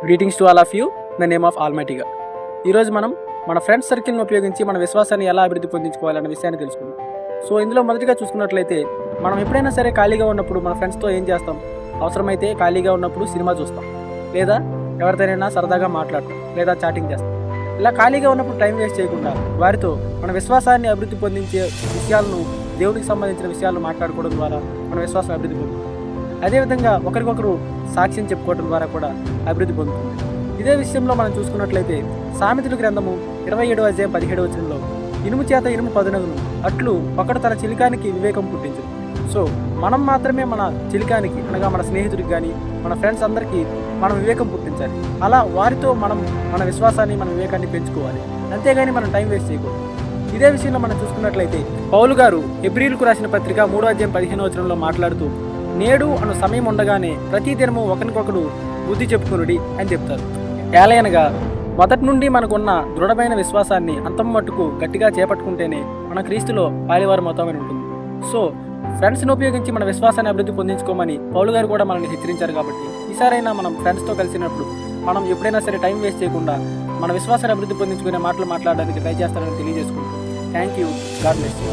Greetings to all of you the name of almighty God. ఈరోజు మనం మన friends సర్కిల్ని ఉపయోగించి మన విశ్వాసాన్ని ఎలా అభివృద్ధి పొందించుకోవాలన్న విషయాన్ని తెలుసుకుందాం. సో ఇందులో మొదటిగా చూసుకున్నట్లయితే మనం ఎప్పుడైనా సరే ఖాళీగా ఉన్నప్పుడు మన ఫ్రెండ్స్తో ఏం చేస్తాం? అవసరమైతే ఖాళీగా ఉన్నప్పుడు సినిమా చూస్తాం, లేదా ఎవరితోనైనా సరదాగా మాట్లాడతాం, లేదా చాటింగ్ చేస్తాం. ఇలా ఖాళీగా ఉన్నప్పుడు టైం వేస్ట్ చేయకుండా వారితో మన విశ్వాసాన్ని అభివృద్ధి పొందించే విషయాలను, దేవుడికి సంబంధించిన విషయాలను మాట్లాడుకోవడం ద్వారా మన విశ్వాసం అభివృద్ధి పొందుతుంది. అదేవిధంగా ఒకరికొకరు సాక్ష్యం చెప్పుకోవడం ద్వారా కూడా అభివృద్ధి పొందుతుంది. ఇదే విషయంలో మనం చూసుకున్నట్లయితే సామెతల గ్రంథము 27వ అధ్యాయం 17వ వచనంలో ఇనుము చేత ఇనుము పదునగును అట్లు ఒకడు తన చిలికానికి వివేకం పుట్టించు. సో మనం మాత్రమే మన చిలికానికి, అనగా మన స్నేహితుడికి కానీ మన ఫ్రెండ్స్ అందరికీ మనం వివేకం పుట్టించాలి. అలా వారితో మనం మన విశ్వాసాన్ని, మన వివేకాన్ని పెంచుకోవాలి. అంతేగాని మనం టైం వేస్ట్ చేయకూడదు. ఇదే విషయంలో మనం చూసుకున్నట్లయితే పౌలు గారు హెబ్రీయులకు రాసిన పత్రిక 3వ అధ్యాయం 15వ వచనంలో మాట్లాడుతూ, నేడు అను సమయం ఉండగానే ప్రతి దినము ఒకరికొకడు బుద్ధి చెప్పుకొనుడి అని చెప్తారు. ఏలయనగా మొదటి నుండి మనకున్న దృఢమైన విశ్వాసాన్ని అంతం మట్టుకు గట్టిగా చేపట్టుకుంటేనే మన క్రీస్తులో పాలివారం అవుతామని ఉంటుంది. సో ఫ్రెండ్స్ని ఉపయోగించి మన విశ్వాసాన్ని అభివృద్ధి పొందించుకోమని పౌలు గారు కూడా మనల్ని హెచ్చరించారు. కాబట్టి ఈసారైనా మనం ఫ్రెండ్స్తో కలిసినప్పుడు మనం ఎప్పుడైనా సరే టైం వేస్ట్ చేయకుండా మన విశ్వాసాన్ని అభివృద్ధి పొందించుకునే మాటలు మాట్లాడడానికి ట్రై చేస్తారని తెలియజేసుకుంటాం. Thank you. God bless you.